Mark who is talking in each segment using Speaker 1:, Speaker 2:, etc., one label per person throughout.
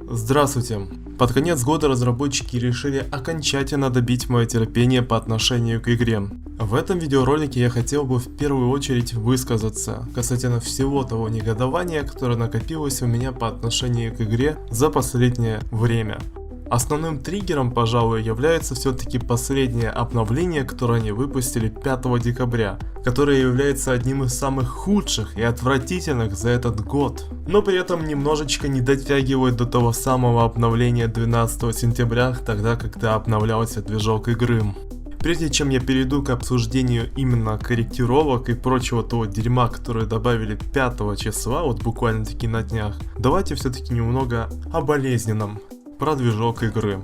Speaker 1: Здравствуйте! Под конец года разработчики решили окончательно добить мое терпение по отношению к игре. В этом видеоролике я хотел бы в первую очередь высказаться касательно всего того негодования, которое накопилось у меня по отношению к игре за последнее время. Основным триггером, пожалуй, является все-таки последнее обновление, которое они выпустили 5 декабря, которое является одним из самых худших и отвратительных за этот год, но при этом немножечко не дотягивает до того самого обновления 12 сентября, тогда когда обновлялся движок игры. Прежде чем я перейду к обсуждению именно корректировок и прочего того дерьма, которое добавили 5 числа, вот буквально таки на днях, давайте все-таки немного о болезненном. Про движок игры.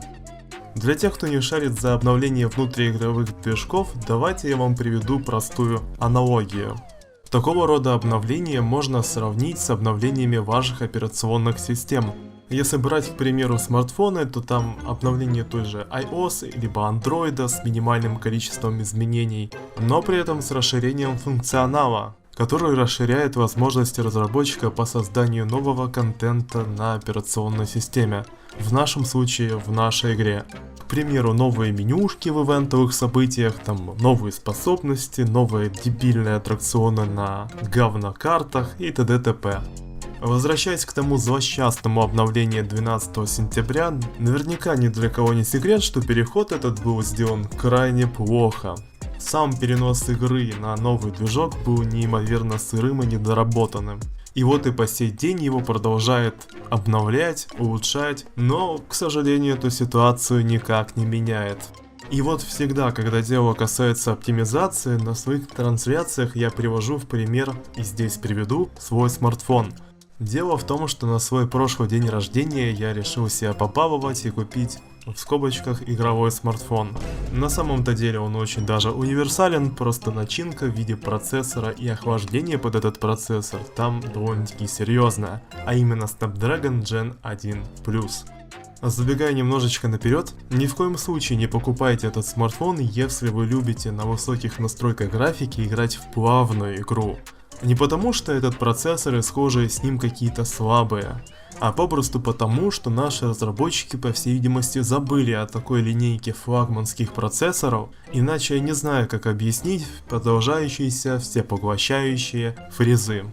Speaker 1: Для тех, кто не шарит за обновление внутриигровых движков, давайте я вам приведу простую аналогию. Такого рода обновления можно сравнить с обновлениями ваших операционных систем. Если брать, к примеру, смартфоны, то там обновление той же iOS либо Android с минимальным количеством изменений, но при этом с расширением функционала, который расширяет возможности разработчика по созданию нового контента на операционной системе. В нашем случае, в нашей игре. К примеру, новые менюшки в ивентовых событиях, там новые способности, новые дебильные аттракционы на говнокартах и т.д. т.п. Возвращаясь к тому злосчастному обновлению 12 сентября, наверняка ни для кого не секрет, что переход этот был сделан крайне плохо. Сам перенос игры на новый движок был неимоверно сырым и недоработанным. И вот и по сей день его продолжает обновлять, улучшать, но, к сожалению, эту ситуацию никак не меняет. И вот всегда, когда дело касается оптимизации, на своих трансляциях я привожу в пример, и здесь приведу, свой смартфон. Дело в том, что на свой прошлый день рождения я решил себя побаловать и купить, в скобочках, игровой смартфон. На самом-то деле он очень даже универсален, просто начинка в виде процессора и охлаждение под этот процессор там довольно-таки серьезная, а именно Snapdragon Gen 1 Plus. Забегая немножечко наперед, ни в коем случае не покупайте этот смартфон, если вы любите на высоких настройках графики играть в плавную игру. Не потому, что этот процессор и схожие с ним какие-то слабые, а попросту потому, что наши разработчики, по всей видимости, забыли о такой линейке флагманских процессоров, иначе я не знаю, как объяснить продолжающиеся всепоглощающие фризы.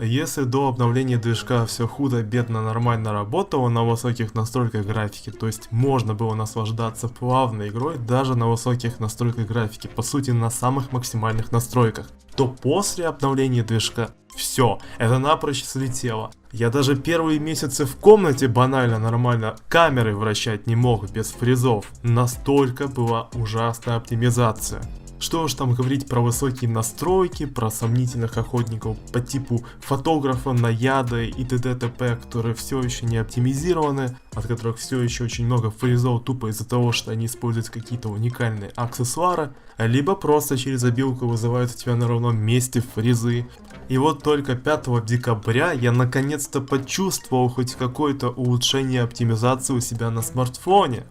Speaker 1: Если до обновления движка все худо-бедно нормально работало на высоких настройках графики, то есть можно было наслаждаться плавной игрой даже на высоких настройках графики, по сути на самых максимальных настройках, то после обновления движка все, это напрочь слетело. Я даже первые месяцы в комнате банально нормально камерой вращать не мог без фризов, настолько была ужасная оптимизация. Что уж там говорить про высокие настройки, про сомнительных охотников по типу фотографа, наяда и т.д. т.п., которые все еще не оптимизированы, от которых все еще очень много фризов тупо из-за того, что они используют какие-то уникальные аксессуары, либо просто через обилку вызывают у тебя на ровном месте фризы. И вот только 5 декабря я наконец-то почувствовал хоть какое-то улучшение оптимизации у себя на смартфоне.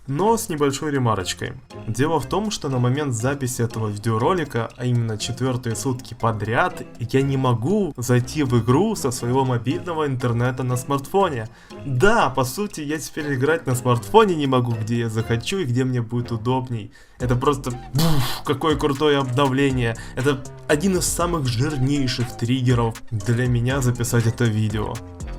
Speaker 1: Но с небольшой ремарочкой. Дело в том, что на момент записи этого видеоролика, а именно 4-е сутки подряд, я не могу зайти в игру со своего мобильного интернета на смартфоне. Да, по сути, я теперь играть на смартфоне не могу, где я захочу и где мне будет удобней. Это просто какое крутое обновление. Это один из самых жирнейших триггеров для меня записать это видео.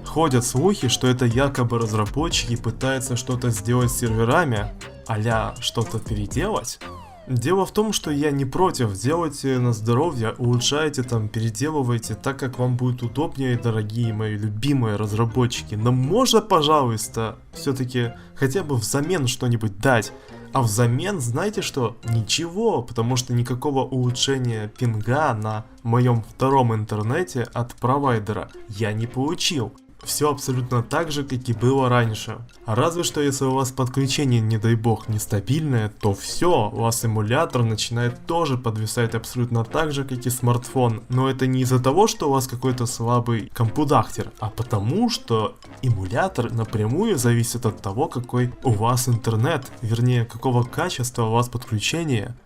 Speaker 1: Ходят слухи, что это якобы разработчики пытаются что-то сделать с серверами, а-ля что-то переделать. Дело в том, что я не против, делайте на здоровье, улучшайте там, переделывайте так, как вам будет удобнее, дорогие мои любимые разработчики. Но можно, пожалуйста, все-таки хотя бы взамен что-нибудь дать. А взамен, знаете что? Ничего, потому что никакого улучшения пинга на моем втором интернете от провайдера я не получил. Все абсолютно так же, как и было раньше. Разве что если у вас подключение, не дай бог, нестабильное, то все, у вас эмулятор начинает тоже подвисать абсолютно так же, как и смартфон. Но это не из-за того, что у вас какой-то слабый компьютер, а потому что эмулятор напрямую зависит от того, какой у вас интернет, вернее, какого качества у вас подключение.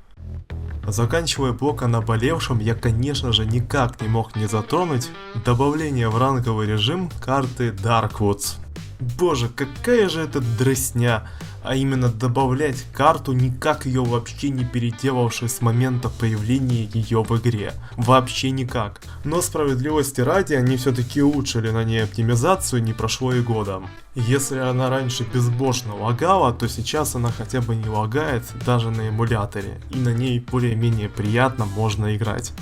Speaker 1: Заканчивая блок о наболевшем, я, конечно же, никак не мог не затронуть добавление в ранговый режим карты Darkwoods. Боже, какая же это дресня! А именно добавлять карту, никак ее вообще не переделавшей с момента появления ее в игре. Вообще никак. Но справедливости ради, они все-таки улучшили на ней оптимизацию, не прошло и года. Если она раньше безбожно лагала, то сейчас она хотя бы не лагает даже на эмуляторе, и на ней более-менее приятно можно играть.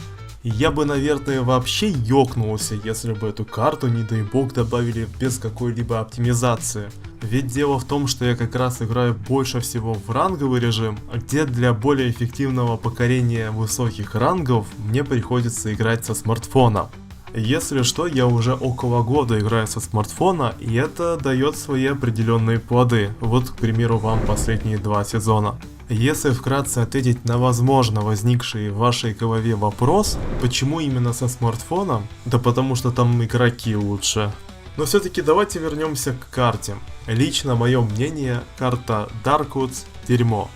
Speaker 1: Я бы, наверное, вообще ёкнулся, если бы эту карту, не дай бог, добавили без какой-либо оптимизации. Ведь дело в том, что я как раз играю больше всего в ранговый режим, где для более эффективного покорения высоких рангов мне приходится играть со смартфона. Если что, я уже около года играю со смартфона, и это дает свои определенные плоды. Вот, к примеру, вам последние 2 сезона. Если вкратце ответить на возможно возникший в вашей голове вопрос, почему именно со смартфоном, да потому что там игроки лучше. Но все-таки давайте вернемся к карте. Лично мое мнение, карта Darkwoods дерьмо.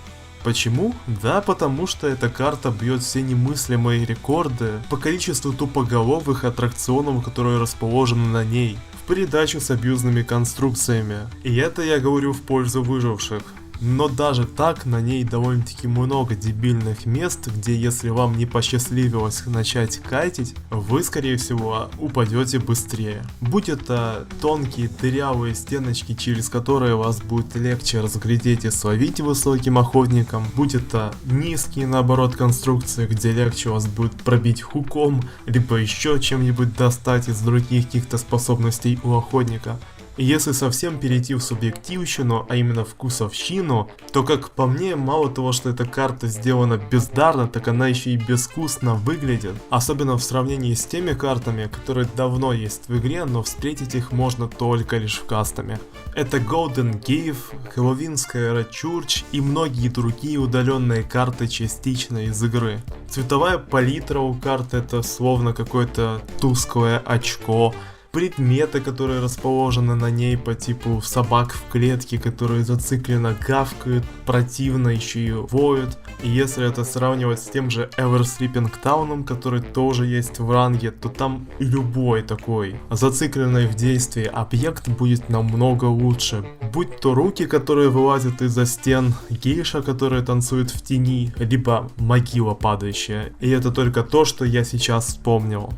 Speaker 1: Почему? Да потому что эта карта бьет все немыслимые рекорды по количеству тупоголовых аттракционов, которые расположены на ней, в придачу с абьюзными конструкциями. И это я говорю в пользу выживших. Но даже так, на ней довольно-таки много дебильных мест, где если вам не посчастливилось начать кайтить, вы скорее всего упадете быстрее. Будь это тонкие дырявые стеночки, через которые вас будет легче разглядеть и словить высоким охотником, будь это низкие наоборот конструкции, где легче вас будет пробить хуком, либо еще чем-нибудь достать из других каких-то способностей у охотника. И если совсем перейти в субъективщину, а именно вкусовщину, то как по мне, мало того, что эта карта сделана бездарно, так она еще и безвкусно выглядит. Особенно в сравнении с теми картами, которые давно есть в игре, но встретить их можно только лишь в кастоме. Это Golden Cave, Хэллоуинская Red Church и многие другие удаленные карты частично из игры. Цветовая палитра у карты это словно какое-то тусклое очко. Предметы, которые расположены на ней по типу собак в клетке, которые зацикленно гавкают, противно еще и воют. И если это сравнивать с тем же Ever Sleeping Town, который тоже есть в ранге, то там любой такой зацикленный в действии объект будет намного лучше. Будь то руки, которые вылазят из-за стен, гейша, которая танцует в тени, либо могила падающая. И это только то, что я сейчас вспомнил.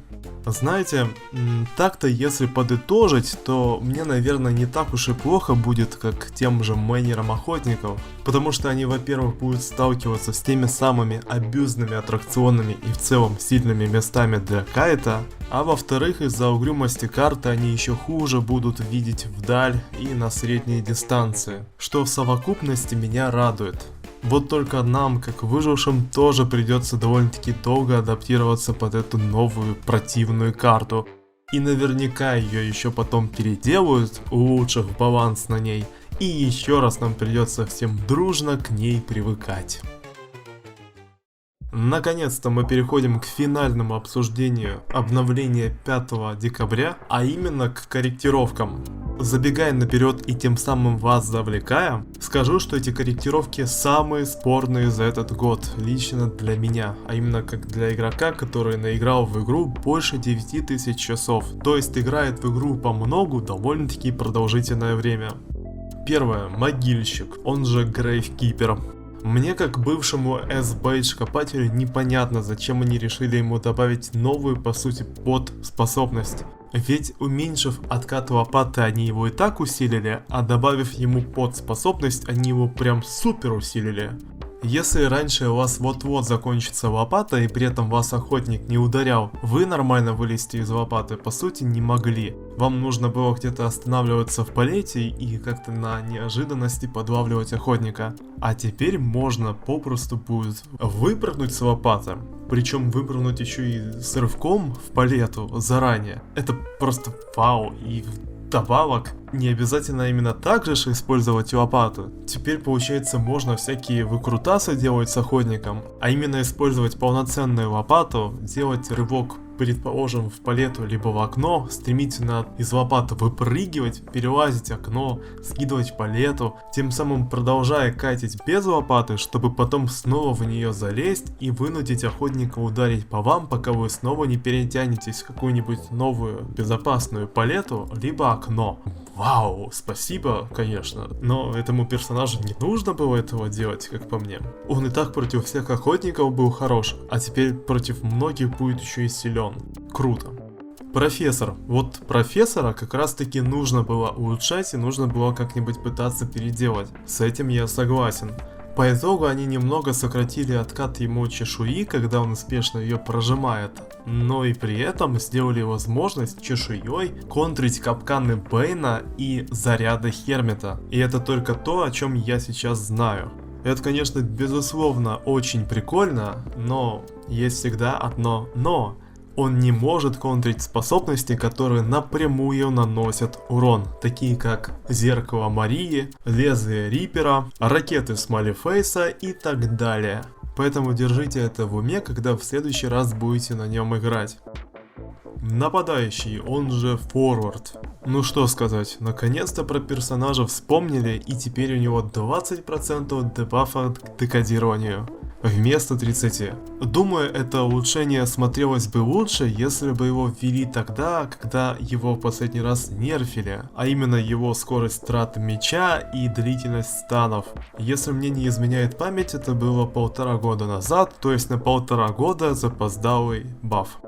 Speaker 1: Знаете, так-то если подытожить, то мне, наверное, не так уж и плохо будет, как тем же мейнерам охотников, потому что они, во-первых, будут сталкиваться с теми самыми абьюзными аттракционами и в целом сильными местами для кайта, а во-вторых, из-за угрюмости карты они еще хуже будут видеть вдаль и на средние дистанции, что в совокупности меня радует. Вот только нам, как выжившим, тоже придется довольно-таки долго адаптироваться под эту новую противную карту. И наверняка ее еще потом переделают, улучшив баланс на ней. И еще раз нам придется всем дружно к ней привыкать. Наконец-то мы переходим к финальному обсуждению обновления 5 декабря, а именно к корректировкам. Забегая наперед и тем самым вас завлекая, скажу, что эти корректировки самые спорные за этот год, лично для меня, а именно как для игрока, который наиграл в игру больше 9000 часов, то есть играет в игру по многу довольно-таки продолжительное время. Первое, могильщик, он же Грейвкипер. Мне, как бывшему S-Bage копателю, непонятно, зачем они решили ему добавить новую, по сути, подспособность. Ведь уменьшив откат лопаты, они его и так усилили, а добавив ему подспособность, они его прям супер усилили. Если раньше у вас вот-вот закончится лопата и при этом вас охотник не ударял, вы нормально вылезти из лопаты по сути не могли. Вам нужно было где-то останавливаться в полете и как-то на неожиданности подлавливать охотника. А теперь можно попросту будет выпрыгнуть с лопаты. Причем выпрыгнуть еще и с рывком в полету заранее. Это просто вау. И вдобавок, не обязательно именно так же использовать лопату. Теперь, получается, можно всякие выкрутасы делать с охотником, а именно использовать полноценную лопату, делать рывок предположим, в палету либо в окно, стремительно из лопаты выпрыгивать, перелазить окно, скидывать палету, тем самым продолжая катить без лопаты, чтобы потом снова в нее залезть и вынудить охотника ударить по вам, пока вы снова не перетянетесь в какую-нибудь новую безопасную палету, либо окно. Вау, спасибо, конечно, но этому персонажу не нужно было этого делать, как по мне. Он и так против всех охотников был хорош, а теперь против многих будет еще и силен. Круто. Профессор. Вот профессора как раз таки нужно было улучшать и нужно было как-нибудь пытаться переделать. С этим я согласен. По итогу они немного сократили откат ему чешуи, когда он успешно ее прожимает, но и при этом сделали возможность чешуей контрить капканы Бэйна и заряды Хермита. И это только то, о чем я сейчас знаю. Это, конечно, безусловно очень прикольно, но есть всегда одно «но». Он не может контрить способности, которые напрямую наносят урон, такие как Зеркало Марии, Лезвие Рипера, Ракеты Смолифейса и так далее. Поэтому держите это в уме, когда в следующий раз будете на нем играть. Нападающий, он же форвард. Ну что сказать, наконец-то про персонажа вспомнили, и теперь у него 20% дебафа к декодированию вместо 30. Думаю, это улучшение смотрелось бы лучше, если бы его ввели тогда, когда его в последний раз нерфили, а именно его скорость траты меча и длительность станов. Если мне не изменяет память, это было 1,5 года назад, то есть на 1,5 года запоздалый баф.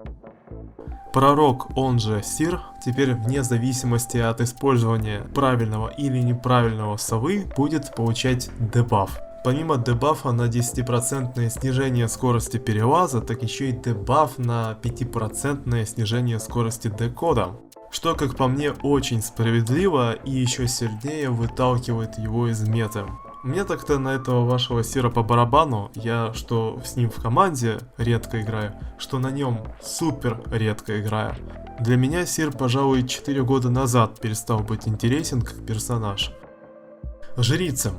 Speaker 1: Пророк, он же Сир, теперь вне зависимости от использования правильного или неправильного совы будет получать дебаф. Помимо дебафа на 10% снижение скорости перелаза, так еще и дебаф на 5% снижение скорости декода. Что, как по мне, очень справедливо и еще сильнее выталкивает его из меты. Мне так-то на этого вашего Сира по барабану, я что с ним в команде редко играю, что на нем супер редко играю. Для меня Сир, пожалуй, 4 года назад перестал быть интересен как персонаж. Жрица.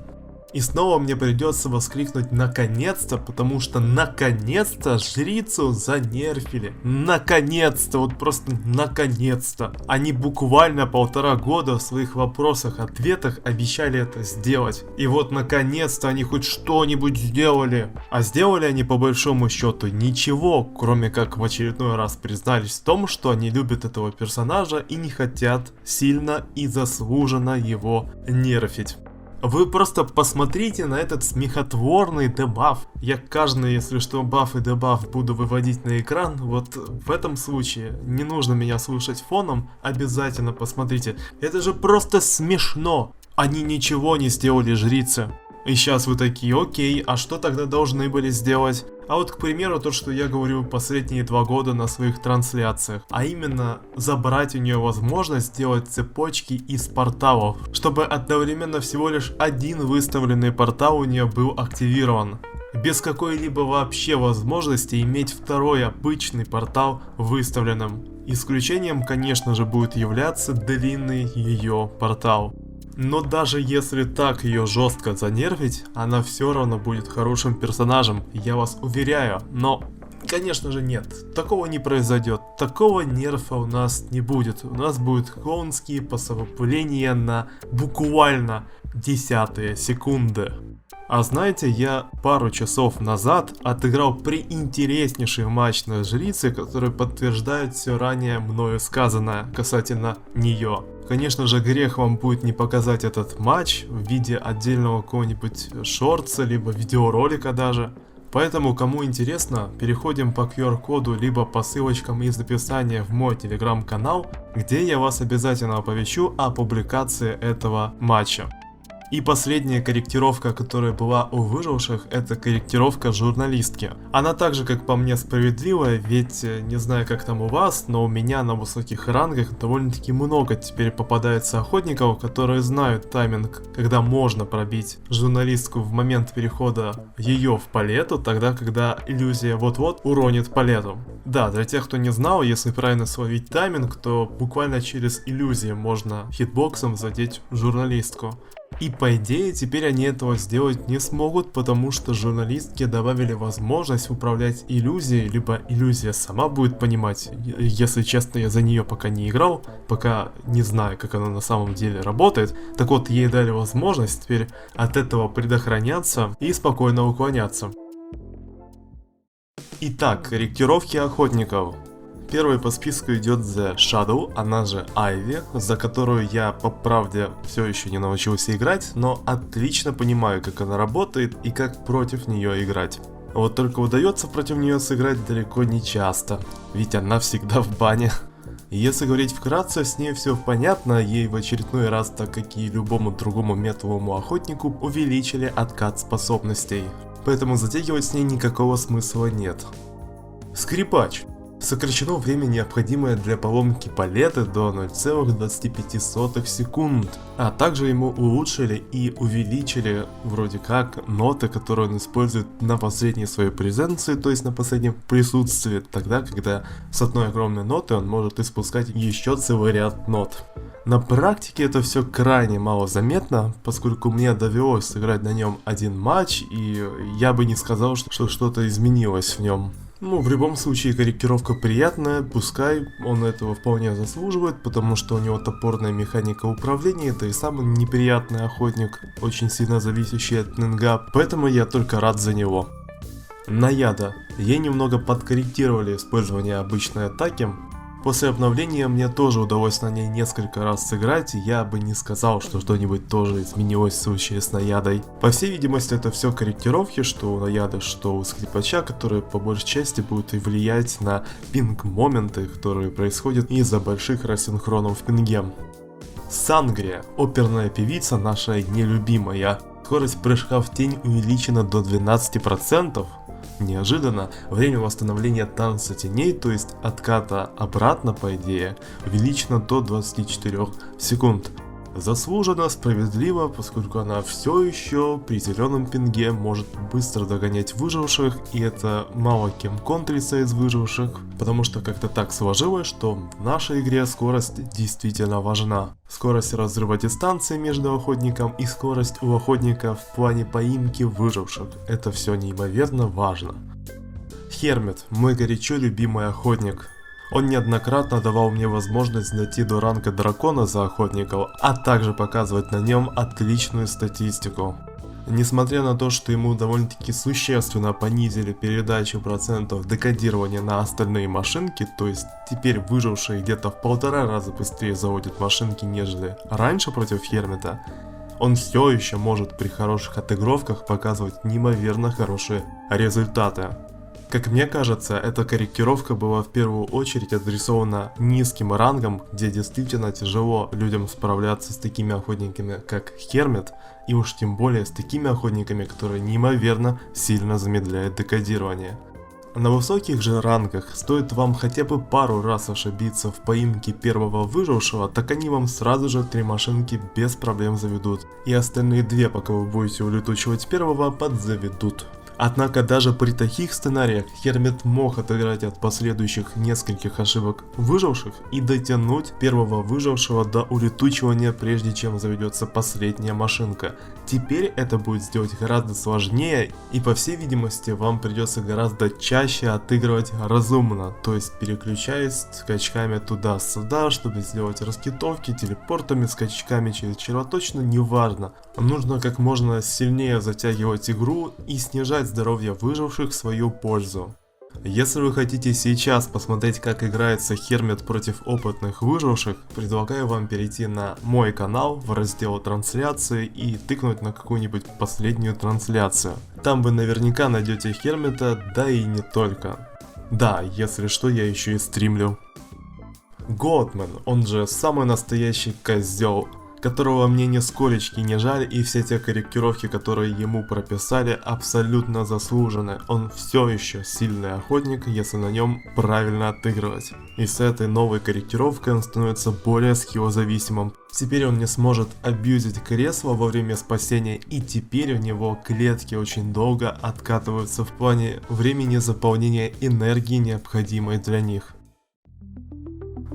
Speaker 1: И снова мне придется воскликнуть наконец-то, потому что наконец-то жрицу занерфили. Наконец-то, вот просто наконец-то. Они буквально 1,5 года в своих вопросах-ответах обещали это сделать. И вот наконец-то они хоть что-нибудь сделали. А сделали они по большому счету ничего, кроме как в очередной раз признались в том, что они любят этого персонажа и не хотят сильно и заслуженно его нерфить. Вы просто посмотрите на этот смехотворный дебаф. Я каждый, если что, баф и дебаф буду выводить на экран. Вот в этом случае не нужно меня слушать фоном, обязательно посмотрите. Это же просто смешно. Они ничего не сделали жрице. И сейчас вы такие, окей, а что тогда должны были сделать? А вот, к примеру, то, что я говорю последние 2 года на своих трансляциях, а именно забрать у нее возможность сделать цепочки из порталов, чтобы одновременно всего лишь один выставленный портал у нее был активирован, без какой-либо вообще возможности иметь второй обычный портал выставленным. Исключением, конечно же, будет являться длинный ее портал. Но даже если так ее жестко занервить, она все равно будет хорошим персонажем, я вас уверяю. Но, конечно же, нет, такого не произойдет, такого нерфа у нас не будет. У нас будут клоунские посовыпыления на буквально 10-е секунды. А знаете, я пару часов назад отыграл преинтереснейший матч на жрице, который подтверждает все ранее мною сказанное касательно нее. Конечно же, грех вам будет не показать этот матч в виде отдельного какого-нибудь шортса, либо видеоролика даже. Поэтому, кому интересно, переходим по QR-коду, либо по ссылочкам из описания в мой телеграм-канал, где я вас обязательно оповещу о публикации этого матча. И последняя корректировка, которая была у выживших, это корректировка журналистки. Она также, как по мне, справедливая, ведь не знаю как там у вас, но у меня на высоких рангах довольно-таки много теперь попадается охотников, которые знают тайминг, когда можно пробить журналистку в момент перехода ее в палету, тогда когда иллюзия вот-вот уронит палету. Да, для тех, кто не знал, если правильно словить тайминг, то буквально через иллюзию можно хитбоксом задеть журналистку. И по идее теперь они этого сделать не смогут, потому что журналистки добавили возможность управлять иллюзией, либо иллюзия сама будет понимать. Если честно, я за нее пока не играл, пока не знаю, как она на самом деле работает. Так вот, ей дали возможность теперь от этого предохраняться и спокойно уклоняться. Итак, корректировки охотников. Первой по списку идет The Shadow, она же Айви, за которую я по правде все еще не научился играть, но отлично понимаю, как она работает и как против нее играть. Вот только удается против нее сыграть далеко не часто, ведь она всегда в бане. Если говорить вкратце, с ней все понятно, ей в очередной раз, так как и любому другому метовому охотнику, увеличили откат способностей. Поэтому затягивать с ней никакого смысла нет. Скрипач. Сокращено время, необходимое для поломки палеты, до 0,25 секунд. А также ему улучшили и увеличили вроде как ноты, которые он использует на последней своей презенции, то есть на последнем присутствии, тогда когда с одной огромной ноты он может испускать еще целый ряд нот. На практике это все крайне мало заметно, поскольку мне довелось сыграть на нем один матч, и я бы не сказал, что что-то изменилось в нем. Ну, в любом случае, корректировка приятная, пускай он этого вполне заслуживает, потому что у него топорная механика управления, это и самый неприятный охотник, очень сильно зависящий от нинга, поэтому я только рад за него. Наяда. Ей немного подкорректировали использование обычной атаки. После обновления мне тоже удалось на ней несколько раз сыграть, и я бы не сказал, что что-нибудь тоже изменилось в случае с Наядой. По всей видимости, это все корректировки, что у Наяды, что у скрипача, которые по большей части будут и влиять на пинг-моменты, которые происходят из-за больших рассинхронов в пинге. Сангрия, оперная певица, наша нелюбимая. Скорость прыжка в тень увеличена до 12%. Неожиданно время восстановления танца теней, то есть отката обратно по идее, увеличено до 24 секунд. Заслуженно, справедливо, поскольку она все еще при зеленом пинге может быстро догонять выживших, и это мало кем контрится из выживших, потому что как-то так сложилось, что в нашей игре скорость действительно важна. Скорость разрыва дистанции между охотником и скорость у охотника в плане поимки выживших. Это все неимоверно важно. Хермит, мой горячо любимый охотник. Он неоднократно давал мне возможность дойти до ранга дракона за охотников, а также показывать на нем отличную статистику. Несмотря на то, что ему довольно-таки существенно понизили передачу процентов декодирования на остальные машинки, то есть теперь выжившие где-то в 1,5 раза быстрее заводят машинки, нежели раньше против Хермита, он все еще может при хороших отыгровках показывать неимоверно хорошие результаты. Как мне кажется, эта корректировка была в первую очередь адресована низким рангам, где действительно тяжело людям справляться с такими охотниками, как Хермит, и уж тем более с такими охотниками, которые неимоверно сильно замедляют декодирование. На высоких же рангах стоит вам хотя бы пару раз ошибиться в поимке первого выжившего, так они вам сразу же 3 машинки без проблем заведут, и остальные 2, пока вы будете улетучивать первого, подзаведут. Однако даже при таких сценариях Хермит мог отыграть от последующих нескольких ошибок выживших и дотянуть первого выжившего до улетучивания, прежде чем заведется последняя машинка. Теперь это будет сделать гораздо сложнее, и по всей видимости вам придется гораздо чаще отыгрывать разумно, то есть переключаясь скачками туда-сюда, чтобы сделать раскидовки, телепортами, скачками через червоточину, неважно. Нужно как можно сильнее затягивать игру и снижать здоровье выживших в свою пользу. Если вы хотите сейчас посмотреть, как играется Хермит против опытных выживших, предлагаю вам перейти на мой канал в раздел трансляции и тыкнуть на какую-нибудь последнюю трансляцию. Там вы наверняка найдете Хермита, да и не только. Да, если что, я еще и стримлю. Готман, он же самый настоящий козел, которого мне нисколечки не жаль, и все те корректировки, которые ему прописали, абсолютно заслужены. Он все еще сильный охотник, если на нем правильно отыгрывать. И с этой новой корректировкой он становится более скиллзависимым. Теперь он не сможет абьюзить кресло во время спасения, и теперь у него клетки очень долго откатываются в плане времени заполнения энергии, необходимой для них.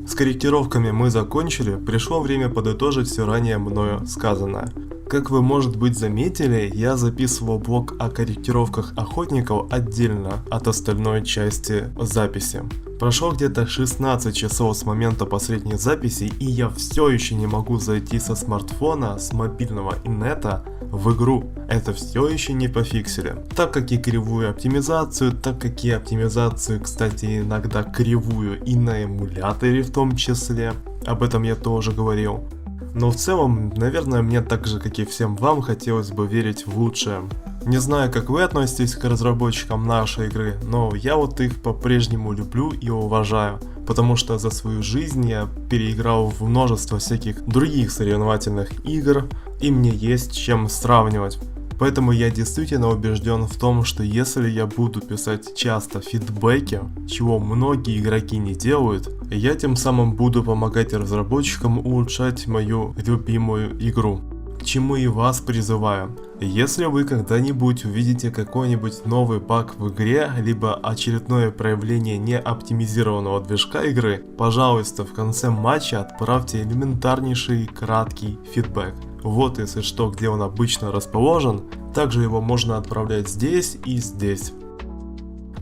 Speaker 1: С корректировками мы закончили, пришло время подытожить все ранее мною сказанное. Как вы, может быть, заметили, я записывал блог о корректировках охотников отдельно от остальной части записи. Прошло где-то 16 часов с момента последней записи, и я все еще не могу зайти со смартфона, с мобильного инета в игру. Это все еще не пофиксили. Так как и кривую оптимизацию, так как и оптимизацию, кстати, иногда кривую и на эмуляторе в том числе. Об этом я тоже говорил. Но в целом, наверное, мне так же, как и всем вам, хотелось бы верить в лучшее. Не знаю, как вы относитесь к разработчикам нашей игры, но я вот их по-прежнему люблю и уважаю, потому что за свою жизнь я переиграл в множество всяких других соревновательных игр, и мне есть с чем сравнивать. Поэтому я действительно убежден в том, что если я буду писать часто фидбэки, чего многие игроки не делают, я тем самым буду помогать разработчикам улучшать мою любимую игру. К чему и вас призываю. Если вы когда-нибудь увидите какой-нибудь новый баг в игре, либо очередное проявление неоптимизированного движка игры, пожалуйста, в конце матча отправьте элементарнейший краткий фидбэк. Вот, если что, где он обычно расположен, также его можно отправлять здесь и здесь.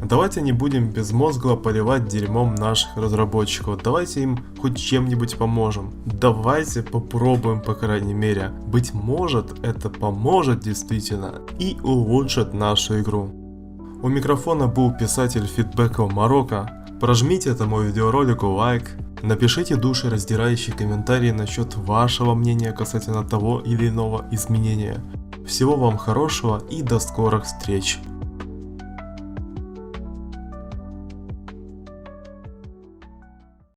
Speaker 1: Давайте не будем безмозгло поливать дерьмом наших разработчиков, давайте им хоть чем-нибудь поможем. Давайте попробуем, по крайней мере. Быть может, это поможет действительно и улучшит нашу игру. У микрофона был писатель фидбэков Марокко. Прожмите этому видеоролику лайк. Напишите душераздирающий комментарий насчет вашего мнения касательно того или иного изменения. Всего вам хорошего и до скорых встреч!